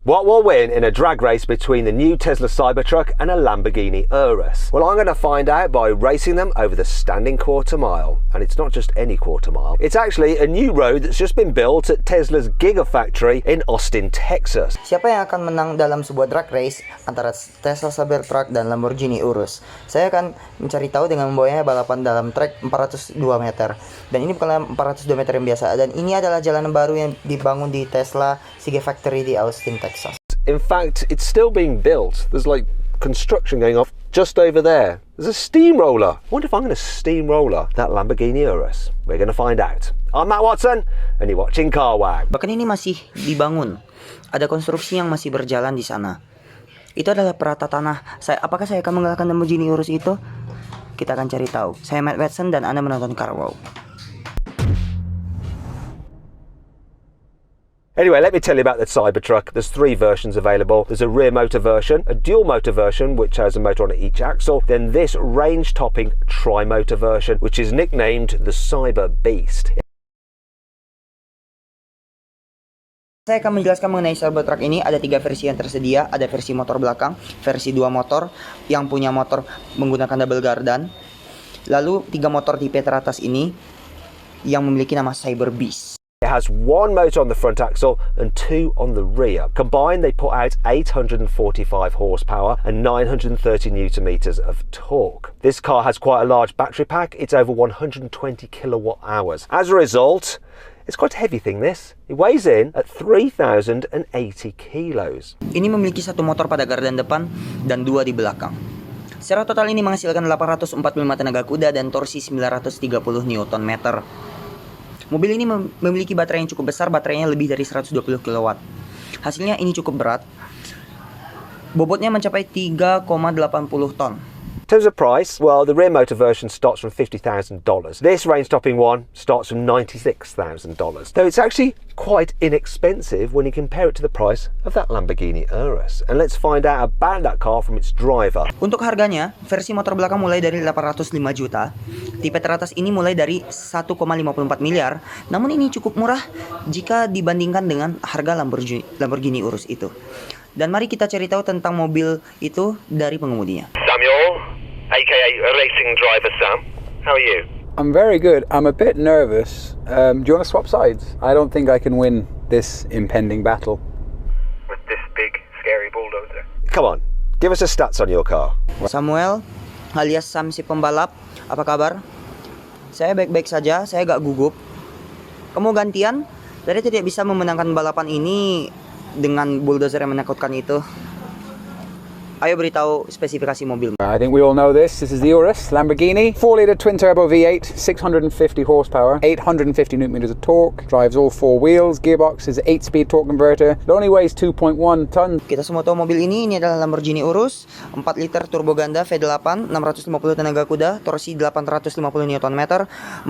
What will win in a drag race between the new Tesla Cybertruck and a Lamborghini Urus? Well, I'm going to find out by racing them over the standing quarter mile. And it's not just any quarter mile. It's actually a new road that's just been built at Tesla's Gigafactory in Austin, Texas. Siapa yang akan menang dalam sebuah drag race antara Tesla Cybertruck dan Lamborghini Urus? Saya akan mencari tahu dengan membawanya balapan dalam trek 402 meter. Dan ini bukanlah 402 meter yang biasa. Dan ini adalah jalanan baru yang dibangun di Tesla Gigafactory di Austin, Texas. In fact, it's still being built. There's like construction going off just over there. There's a steamroller. I wonder if I'm going to steamroller that Lamborghini Urus. We're going to find out. I'm Matt Watson, and you're watching CarWag. Bahkan ini masih dibangun. Ada konstruksi yang masih berjalan di sana. Itu adalah perata tanah. Apakah saya akan mengalahkan Lamborghini Urus itu? Kita akan cari tahu. Saya Matt Watson dan Anda menonton CarWag. Anyway, let me tell you about the Cybertruck. There's 3 versions available. There's a rear motor version, a dual motor version, which has a motor on each axle, then this range-topping tri-motor version, which is nicknamed the Cyber Beast. Saya akan menjelaskan mengenai Cybertruck ini. Ada 3 versi yang tersedia. Ada versi motor belakang, versi 2 motor yang punya motor menggunakan double gardan. Lalu 3 motor tipe teratas ini yang memiliki nama Cyber Beast. It has 1 motor on the front axle and 2 on the rear. Combined, they put out 845 horsepower and 930 newton meters of torque. This car has quite a large battery pack. It's over 120 kilowatt hours. As a result, it's quite a heavy thing, this. It weighs in at 3,080 kilos. Ini memiliki 1 motor pada gardan depan dan 2 di belakang. Secara total ini menghasilkan 845 tenaga kuda dan torsi 930 Nm. Mobil ini memiliki baterai yang cukup besar, baterainya lebih dari 120 kW. Hasilnya ini cukup berat. Bobotnya mencapai 3,80 ton. In terms of price, well, the rear motor version starts from $50,000. This range-topping one starts from $96,000. Though it's actually quite inexpensive when you compare it to the price of that Lamborghini Urus. And let's find out about that car from its driver. Untuk harganya, versi motor belakang mulai dari 805 juta. Tipe teratas ini mulai dari 1,54 miliar. Namun ini cukup murah jika dibandingkan dengan harga Lamborghini Urus itu. Dan mari kita cari tahu tentang mobil itu dari pengemudinya. Samuel, aka Racing Driver Sam, how are you? I'm very good. I'm a bit nervous. Do you want to swap sides? I don't think I can win this impending battle. With this big, scary bulldozer. Come on, give us the stats on your car. Samuel, alias Sam si pembalap, apa kabar? Saya baik-baik saja, saya gak gugup. Kamu gantian? Saya tidak bisa memenangkan balapan ini dengan bulldozer yang menakutkan itu. Ayo beritahu spesifikasi mobil. I think we all know this. This is the Urus Lamborghini, 4-litre twin-turbo V8, 650 horsepower, 850 Nm of torque, drives all 4 wheels, gearbox is 8-speed torque converter, it only weighs 2.1 tons. Kita semua tahu mobil ini adalah Lamborghini Urus, 4 liter turbo ganda V8, 650 tenaga kuda, torsi 850 Nm,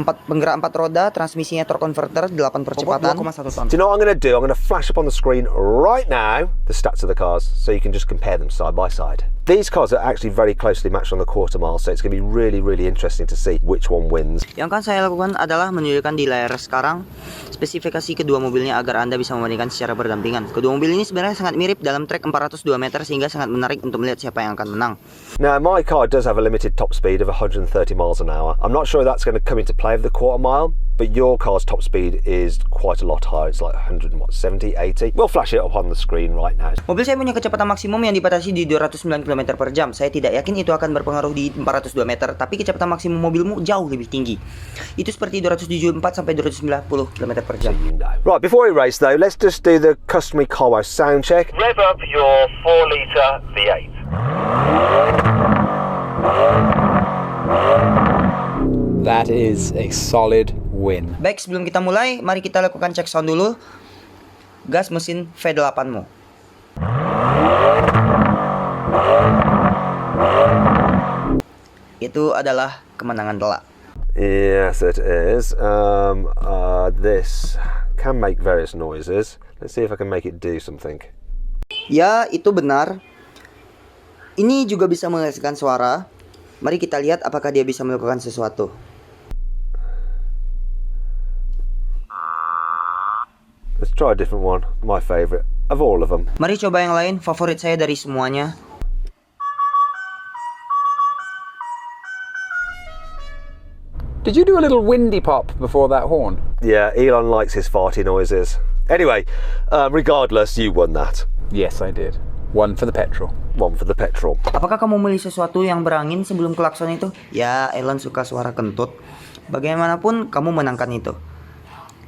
penggerak 4 roda, transmisinya torque converter, 8 percepatan, 2,1 ton. Do you know what I'm going to do? I'm going to flash up on the screen right now the stats of the cars so you can just compare them side by side. These cars are actually very closely matched on the quarter mile, so it's going to be really interesting to see which one wins. Yang akan saya lakukan adalah menunjukkan di layar sekarang spesifikasi kedua mobilnya agar Anda bisa membandingkan secara berdampingan. Kedua mobil ini sebenarnya sangat mirip dalam trek 402 meter sehingga sangat menarik untuk melihat siapa yang akan menang. Now, my car does have a limited top speed of 130 miles an hour. I'm not sure that's going to come into play with the quarter mile, but your car's top speed is quite a lot higher. It's like 170, 80. We'll flash it up on the screen right now. Mobil saya punya kecepatan maksimum yang dibatasi di 209 km per jam. Saya tidak yakin itu akan berpengaruh di 402 meter, tapi kecepatan maksimum mobilmu jauh lebih tinggi. Itu seperti 274 sampai 290 km per jam. Right, before we race though, let's just do the customary CarWag sound check. Rev up your 4-litre V8. That is a solid win. Baik, sebelum kita mulai, mari kita lakukan cek sound dulu. Gas mesin V8-mu. Itu adalah kemenangan telak. Yes, it is. This can make various noises. Let's see if I can make it do something. Ya, itu benar. Ini juga bisa menghasilkan suara. Mari kita lihat apakah dia bisa melakukan sesuatu. Let's try a different one. My favorite. of all of them. Mari coba yang lain, favorit saya dari semuanya. Did you do a little windy pop before that horn? Yeah, Elon likes his farty noises. Anyway, regardless, you won that. Yes, I did. One for the petrol. One for the petrol. Apakah kamu memilih sesuatu yang berangin sebelum klakson itu? Ya, Elon suka suara kentut. Bagaimanapun, kamu menangkan itu.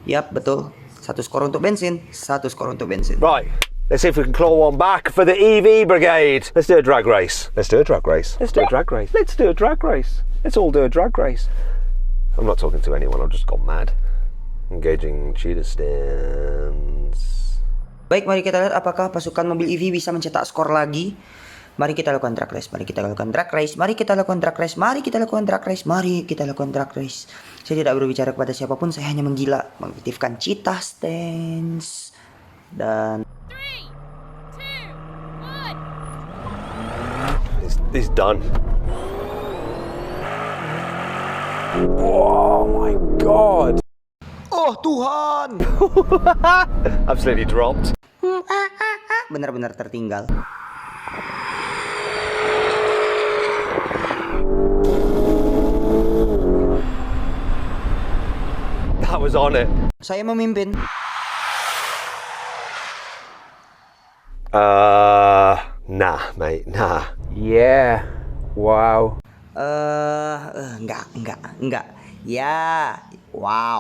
Yap, betul. 1 skor untuk bensin, 1 skor untuk bensin. Right, let's see if we can claw one back for the EV brigade. Let's do a drag race. Let's do a drag race. Let's do a drag race. Let's do a drag race. Let's all do a drag race. I'm not talking to anyone, I've just gone mad. Engaging cheetah stands. Baik, mari kita lihat apakah pasukan mobil EV bisa mencetak skor lagi. Mari kita lakukan drag race, mari kita lakukan drag race, mari kita lakukan drag race, mari kita lakukan drag race, mari kita lakukan drag race. Saya tidak berbicara kepada siapapun, saya hanya menggila, mengaktifkan cheetah stance. Dan 3, 2, 1. He's done. Oh my god! oh Tuhan, Absolutely dropped. benar-benar tertinggal. That was on it. Saya memimpin. Nah, mate, nah. Yeah. Wow. Enggak. Ya, wow.